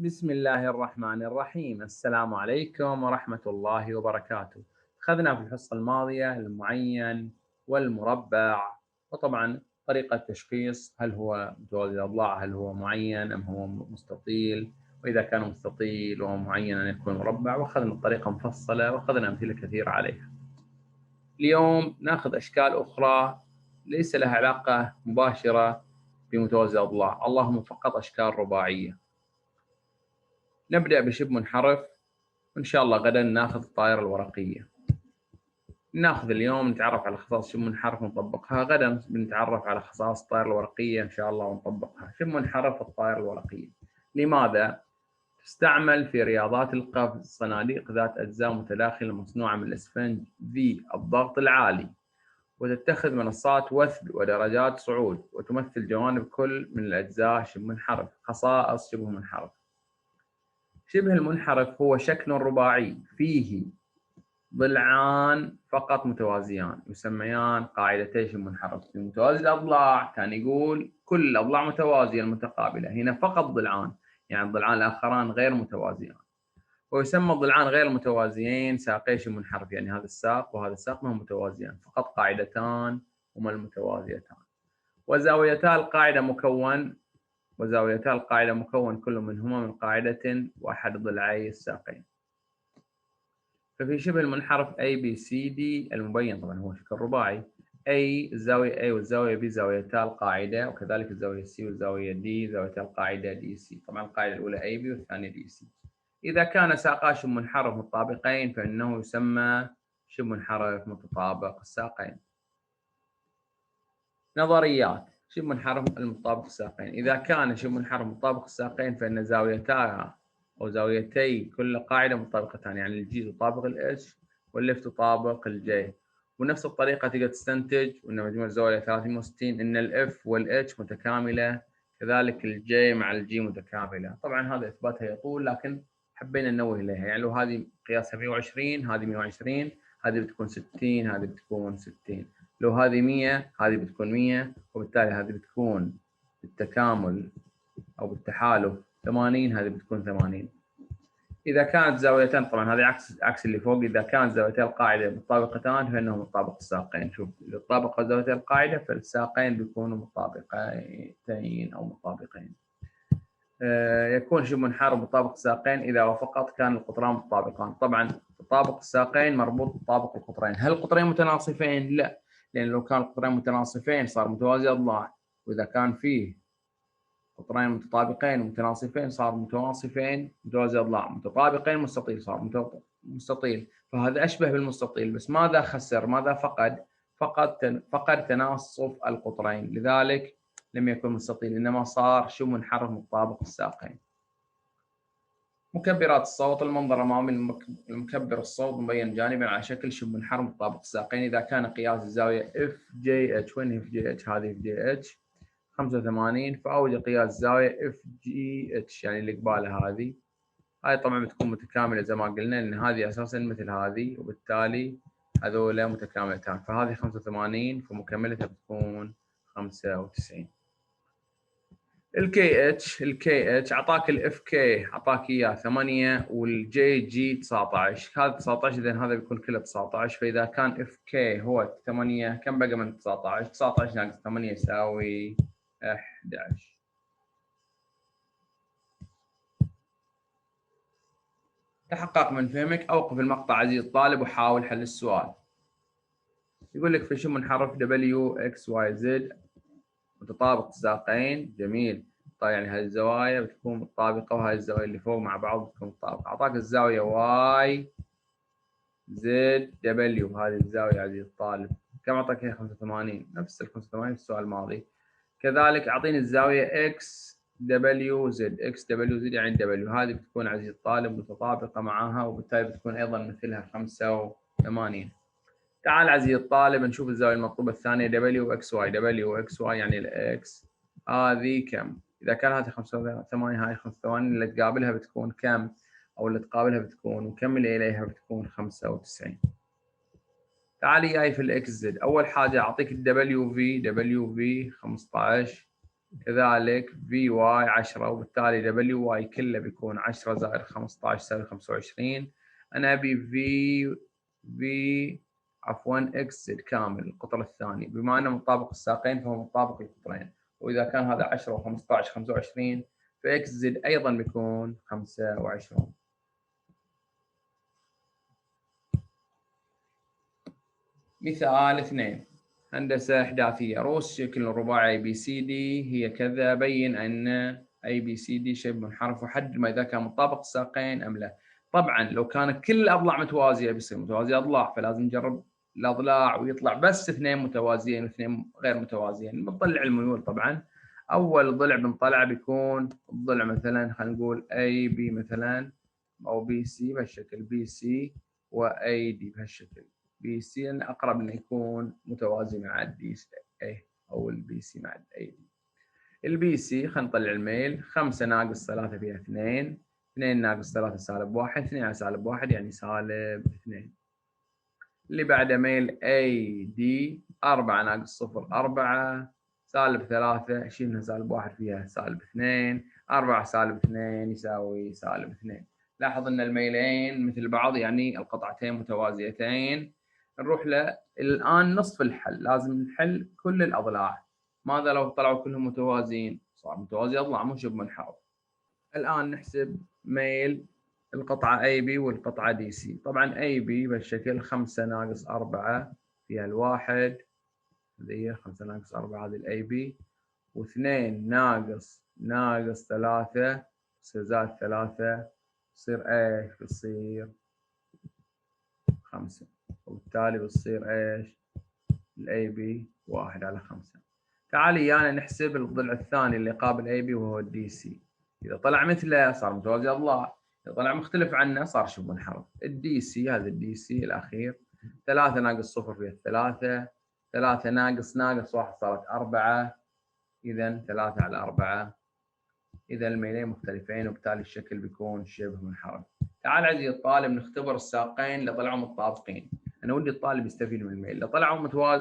بسم الله الرحمن الرحيم. السلام عليكم ورحمة الله وبركاته. أخذنا في الحصة الماضية المعين والمربع، وطبعا طريقة تشخيص هل هو متوازي الأضلاع، هل هو معين أم هو مستطيل، وإذا كان مستطيل ومعين أن يكون مربع، وأخذنا الطريقة مفصلة وأخذنا أمثلة كثيرة عليها. اليوم ناخذ أشكال أخرى ليس لها علاقة مباشرة بمتوازي الأضلاع، اللهم فقط أشكال رباعية. نبدأ بشبه منحرف، وإن شاء الله غدا ناخذ الطائرة الورقية. ناخذ اليوم نتعرف على خصائص شبه منحرف ونطبقها، غدا بنتعرف على خصائص الطائرة الورقية إن شاء الله ونطبقها. شبه منحرف الطائرة الورقية، لماذا؟ تستعمل في رياضات القفز، صناديق ذات أجزاء متداخلة مصنوعة من الإسفنج ذي الضغط العالي، وتتخذ منصات وثب ودرجات صعود، وتمثل جوانب كل من الأجزاء شبه منحرف. خصائص شبه منحرف: شبه المنحرف هو شكل رباعي فيه ضلعان فقط متوازيان يسميان قاعدتي شبه منحرف. في متوازي الأضلاع كان يقول كل الأضلاع متوازية المتقابلة، هنا فقط ضلعان، يعني الضلعان الآخران غير متوازيان، ويسمى الضلعان غير المتوازيين ساقي شبه منحرف، يعني هذا الساق وهذا الساق ما هم متوازيان، فقط قاعدتان هما المتوازيتان. وزاويتا القاعدة مكون كل منهما من قاعدة وأحد ضلعي الساقين. ففي شبه المنحرف A B C D المبين طبعا هو شكل رباعي، A الزاوية A والزاوية B زاويتا القاعدة، وكذلك الزاوية C والزاوية D زاويتا القاعدة DC. طبعا القاعدة الأولى AB والثانية DC. إذا كان ساقا شبه منحرف متطابقين فإنه يسمى شبه منحرف متطابق الساقين. نظريات شبه منحرف المتطابق الساقين: إذا كان شبه منحرف متطابق الساقين فإن زاويتاها أو زاويتي كل قاعدة مطابقتان، يعني الجي تطابق الاتش والليف تطابق الجي. ونفس الطريقة تقدر تستنتج أن مجموع الزوايا 360 أن الاف والاتش متكاملة، كذلك الجي مع الجي متكاملة. طبعا هذا إثباتها يطول، لكن حبينا ننوه إليها. يعني لو هذه قياسها 120 هذه 120، هذه بتكون 60 هذه بتكون 60. لو هذه 100 هذه بتكون 100، وبالتالي هذه بتكون بالتكامل أو بالتحالف 80 هذه بتكون 80. إذا كانت زاويتان، طبعا هذه عكس اللي فوق، إذا كانت زاويتي القاعدة متطابقتان فإنه مطابق الساقين. شوف، إذا طابق زاويتي القاعدة فالساقين بيكونوا مطابقتين أو مطابقين. يكون شبه منحرف مطابق الساقين إذا فقط كان القطران متطابقان. طبعا تطابق الساقين مربوط بتطابق القطرين. هل القطرين متناصفين؟ لا، لأن لو كان القطرين متناصفين صار متوازي أضلاع، وإذا كان فيه قطرين متطابقين ومتناصفين صار متناصفين متوازي أضلاع، متطابقين مستطيل صار مستطيل. فهذا أشبه بالمستطيل، بس ماذا خسر؟ ماذا فقد؟ فقد تناصف القطرين، لذلك لم يكن مستطيل، إنما صار شبه منحرف متطابق الساقين. مكبرات الصوت: المنظر أمامي المكبر الصوت مبين جانبا على شكل شبه منحرف متطابق الساقين. إذا كان قياس الزاوية FJH، وين FJH؟ هذه FJH 85، فأوجد قياس زاوية FGH يعني اللي قبالها هذه طبعا بتكون متكاملة زي ما قلنا، لأن هذه أساسا مثل هذه، وبالتالي هذولا متكاملتان، فهذه 85 فمكملتها بتكون 95. الكي اتش اعطاك الاف كي اعطاك اياه 8 والجي جي 19، هذا 19 اذا هذا بيكون كله 19، فاذا كان اف كي هو 8 كم بقى من 19؟ 19 ناقص 8 يساوي 11. تحقق من فهمك، اوقف المقطع عزيزي الطالب وحاول حل السؤال. يقول لك في شبه منحرف دبليو اكس واي زد متطابق الساقين، جميل. طيب يعني هذه الزوايا بتكون متطابقة وهذه الزوايا اللي فوق مع بعض بتكون متطابقة. أعطاك الزاوية واي زد دبليو، هذه الزاوية عزيزي الطالب كم أعطاك؟ هي 85، نفس ال 85 في السؤال الماضي. كذلك أعطيني الزاوية اكس دبليو زد، اكس دبليو زد يعني دبليو، هذه بتكون عزيزي الطالب متطابقة معها، وبالتالي بتكون أيضا مثلها 85. تعال عزيزي الطالب نشوف الزاوية المطلوبة الثانية دبليو اكس واي. دبليو اكس واي يعني الاكس هذه كم؟ إذا كان هذه 85 هاي 85 اللي تقابلها بتكون كم؟ أو اللي تقابلها بتكون وكم اللي إليها بتكون 95. تعالي جاي في الاكس زد، أول حاجة أعطيك الدبليو في 15 كذلك في واي 10 وبالتالي دبليو واي كله بيكون 10 زائد 15 يساوي 25. انا ابي في عفوا اكس زد كامل القطر الثاني، بما انه مطابق الساقين فهو مطابق القطرين، واذا كان هذا 10 و15 25 فاكس زد ايضا بيكون 25. مثال 2 هندسة إحداثية. رؤوس شكل الرباعي بي سي دي هي كذا، بين أن أي بي سي دي شبه منحرف وحدد ما إذا كان مطابق الساقين أم لا. طبعا لو كانت كل الأضلاع متوازية بيصير متوازي أضلاع، فلازم نجرب الأضلاع ويطلع بس اثنين متوازيين واثنين غير متوازيين. بنطلع الميول طبعا. أول ضلع بنطلعه بيكون الضلع مثلا خلينا نقول أي بي مثلا، أو بي سي بهالشكل، بي سي وأي دي بهالشكل. بي سي اقرب انه يكون متوازي مع الدي اي، او البي سي مع الاي دي. البي سي خلينا نطلع الميل 5 ناقص 3 فيها 2، 2 ناقص 3 سالب 1، 2 على سالب 1 يعني سالب 2. اللي بعده ميل اي دي 4 ناقص 0 4، سالب 3 شيلنا سالب 1 فيها سالب 2، 4 سالب 2 يساوي سالب 2. لاحظ ان الميلين مثل بعض يعني القطعتين متوازيتين. نروح له الان نصف الحل، لازم نحل كل الاضلاع. ماذا لو طلعوا كلهم متوازيين؟ صار متوازي اضلاع مو شبه منحرف. الان نحسب ميل القطعة اي بي والقطعة دي سي. طبعا اي بي بالشكل 5 ناقص 4 فيها الواحد، هذه 5 ناقص 4 هذه الاي بي، و2 ناقص 3 يصير زائد 3 يصير ايش؟ بتصير 5، وبالتالي بتصير ايش؟ الاي بي 1 على 5. تعالي يعني نحسب الضلع الثاني اللي قابل اي بي وهو الدي سي. اذا طلع مثله صار متوازي اضلاع، اذا طلع مختلف عنه صار شبه منحرف. الدي سي هذا الدي سي الاخير 3 ناقص 0 فيها 3، 3 ناقص 1 صارت 4، اذا 3 على 4. اذا الميلين مختلفين وبالتالي الشكل بيكون شبه منحرف. تعال عزيزي الطالب نختبر الساقين اللي طلعوا متطابقين. انا ودي الطالب يستفيد من الميل. اللي طلعوا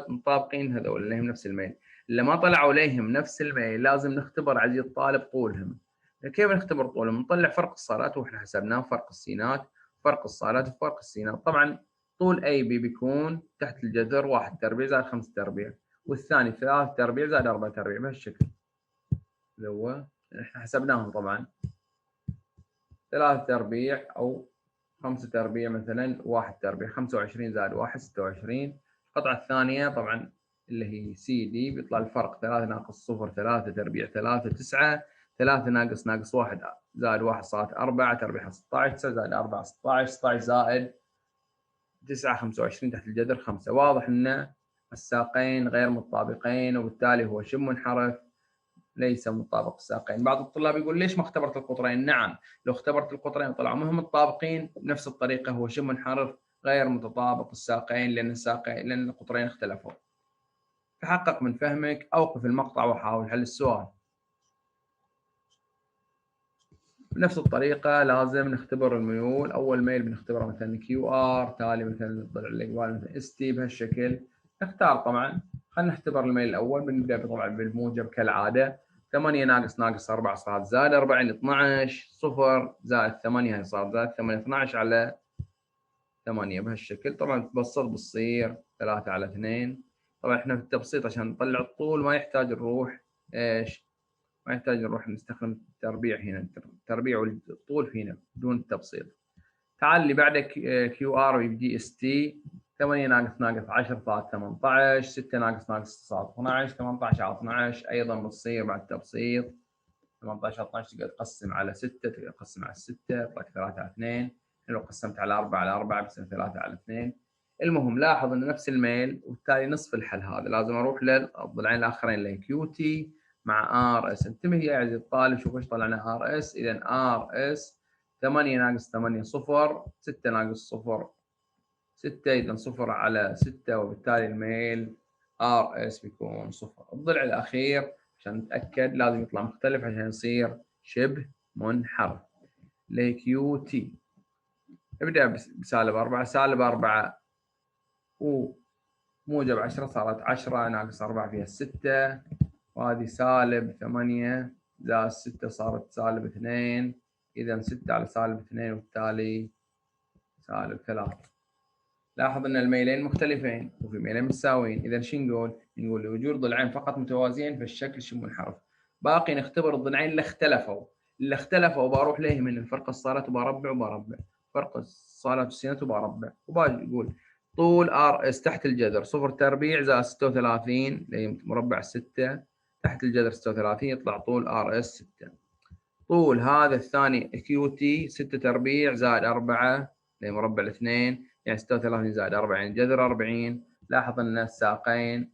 متطابقين هذول اللي هم نفس الميل، اللي ما طلعوا ليهم نفس الميل لازم نختبر عزيزي الطالب طولهم. كيف نختبر طولهم؟ نطلع فرق الصالات واحنا حسبناه، فرق السينات، فرق الصالات وفرق السينات. طبعا طول اي بي بيكون تحت الجذر 1 تربيع زائد 5 تربيع، والثاني 3 تربيع زائد 4 تربيع بهالشكل. اللي هو احنا حسبناهم طبعا 3 تربيع او 5 تربيع مثلا 1 تربيع، 25 زائد 1 26. القطعة الثانية طبعا اللي هي سي دي بيطلع الفرق 3 ناقص 0 3 تربيع 3 9، 3 ناقص 1 زائد 1 صارت 4 تربيع 16، 9 زائد 4 16، 16 زائد 9 25 تحت الجذر 5. واضح ان الساقين غير متطابقين وبالتالي هو شبه منحرف ليس مطابق الساقين. بعض الطلاب يقول ليش ما اختبرت القطرين؟ نعم، لو اختبرت القطرين وطلعوا ما هم متطابقين بنفس الطريقه هو شبه منحرف غير متطابق الساقين، لان القطرين اختلفوا. تحقق من فهمك، اوقف المقطع وحاول حل السؤال. بنفس الطريقة لازم نختبر الميول. أول ميل بنختبره مثلا كيو ار، تالي مثلا الضلع الإقبال مثلا اس تي بهالشكل. نختار طبعا، خلينا نختبر الميل الأول. بنبدأ طبعا بالموجب كالعادة. 8 ناقص 4 صارت زائد 4 12، 0 زائد 8 صارت زائد 8 12 على 8 بهالشكل. طبعا تبسط بتصير 3 على 2. طبعا احنا في التبسيط عشان نطلع الطول ما يحتاج نروح ايش؟ ما يحتاج نروح نستخدم التربيع هنا، التربيع والطول هنا بدون التبسيط. تعال اللي بعده كيو ار يبدي اس تي. 8 ناقص 10 صارت 18، 6 ناقص صارت 12، 18 على 12 ايضا بتصير بعد التبسيط 18 على 12 تقدر تقسم على 6، تقدر تقسم على 6 يطلعك 3 على 2. لو قسمت على 4 على 4 بيصير 3 على 2. المهم لاحظ ان نفس الميل وبالتالي نصف الحل هذا لازم اروح للضلعين الاخرين اللي هي كيو تي مع ار اس. انتبه يا عزيزي الطالب، شوف ايش طلعنا ار اس. اذا ار اس 8 ناقص 8 صفر، 6 ناقص صفر 6، اذا صفر على 6 وبالتالي الميل ار اس بيكون صفر. الضلع الاخير عشان نتاكد لازم يطلع مختلف عشان يصير شبه منحرف اللي هي كيو تي. ابدا بسالب 4، سالب 4 وموجب 10 صارت 10 ناقص 4 فيها 6، وهذه -8 زائد 6 صارت -2. إذا 6 على -2 وبالتالي -3. لاحظ أن الميلين مختلفين وفي ميلين متساويين. إذا شو نقول؟ نقول لوجود ضلعين فقط متوازيين فالشكل شبه منحرف. باقي نختبر الضلعين اللي اختلفوا بروح ليه من الفرق الصالات وبربع فرق الصالات والسينات وبربع وباجي يقول طول ار اس تحت الجذر 0 زائد 36 اللي مربع 6 تحت الجذر 36 يطلع طول ار اس 6. طول هذا الثاني كيو تي 6 زائد 4 اللي مربع 2 يعني 36 زائد 4 يعني جذر 40. لاحظ ان الساقين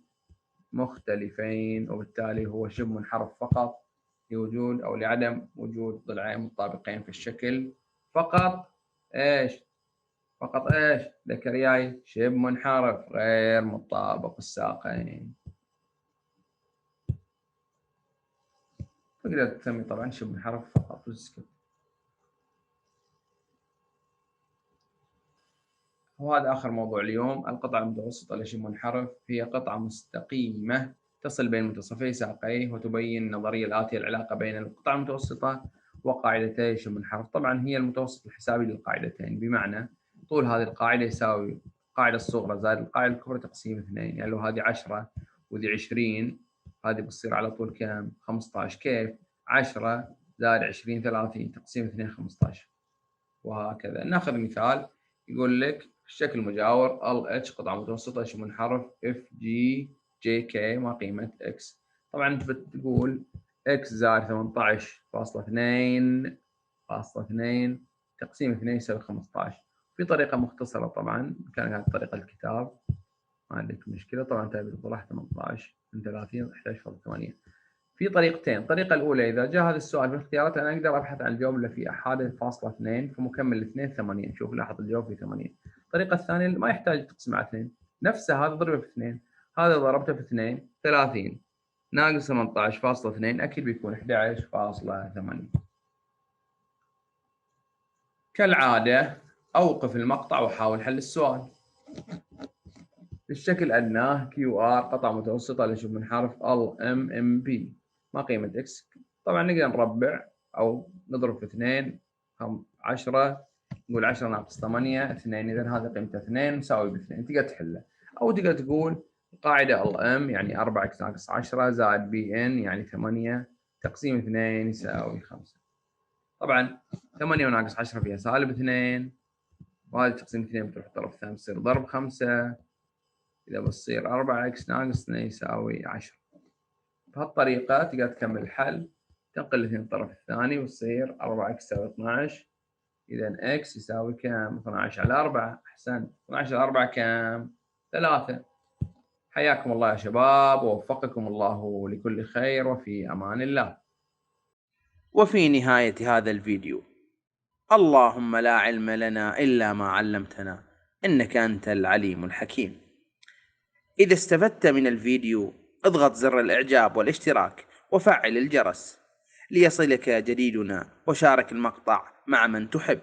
مختلفين وبالتالي هو شبه منحرف فقط لوجود او لعدم وجود ضلعين متطابقين في الشكل. فقط ايش ذكرياي شبه منحرف غير مطابق الساقين. تقدر تسمي طبعا شبه منحرف فقط وتسكت. وهذا آخر موضوع اليوم. القطعة المتوسطة لشبه منحرف هي قطعة مستقيمة تصل بين منتصفي ساقيه وتبين النظرية الآتية العلاقة بين القطعة المتوسطة وقاعدتي شبه منحرف. طبعا هي المتوسط الحسابي للقاعدتين، بمعنى طول هذه القاعدة يساوي القاعدة الصغرى زائد القاعدة الكبرى تقسيم 2. يعني لو هذه 10 وذي 20 هذه بتصير على طول كم؟ 15. كيف؟ 10 زائد 20 30 تقسيم 2 15. وهكذا. ناخذ مثال يقول لك الشكل المجاور LH قطعة متوسطة شبه منحرف FGJK ما قيمة X. طبعا انت بتقول X زائد 18.2 تقسيم 2 يساوي 15. في طريقة مختصرة طبعا كانت طريقة الكتاب ما عندك مشكلة. طبعا تبي تطرح 18 من 30 11.8. في طريقتين. الطريقة الأولى إذا جاء هذا السؤال في الاختيارات أنا أقدر أبحث عن الجواب اللي فيه 1.2 فمكمل 2 80. شوف لاحظ الجواب فيه 80. الطريقة الثانية ما يحتاج تقسم على 2 نفسه هذا ضربه في 2 هذا ضربته في 2 30 ناقص 18.2 أكيد بيكون 11.8. كالعادة أوقف المقطع وحاول حل السؤال. بالشكل أدناه QR قطعة متوسطة لشبه منحرف LMMP ما قيمة X. طبعا نقدر نربع أو نضرب في 2 10 نقول 10 ناقص 8 2 إذا هذا قيمته 2 مساوي ب 2 تقدر تحله. أو تقدر تقول القاعدة LM يعني 4x ناقص 10 زائد BN يعني 8 تقسيم 2 يساوي 5. طبعا 8 وناقص 10 فيها سالب 2 وهذه تقسيم 2 بتروح الطرف الثاني تصير ضرب 5. إذا بتصير 4x ناقص 2 يساوي 10. بهالطريقة تقدر تكمل الحل تنقل الاثنين الطرف الثاني وتصير 4x يساوي 12. إذا x يساوي كم؟ 12 على 4. أحسنت. 12 على 4 كم؟ 3. حياكم الله يا شباب ووفقكم الله لكل خير وفي أمان الله. وفي نهاية هذا الفيديو اللهم لا علم لنا إلا ما علمتنا إنك أنت العليم الحكيم. إذا استفدت من الفيديو اضغط زر الإعجاب والاشتراك وفعل الجرس ليصلك جديدنا وشارك المقطع مع من تحب.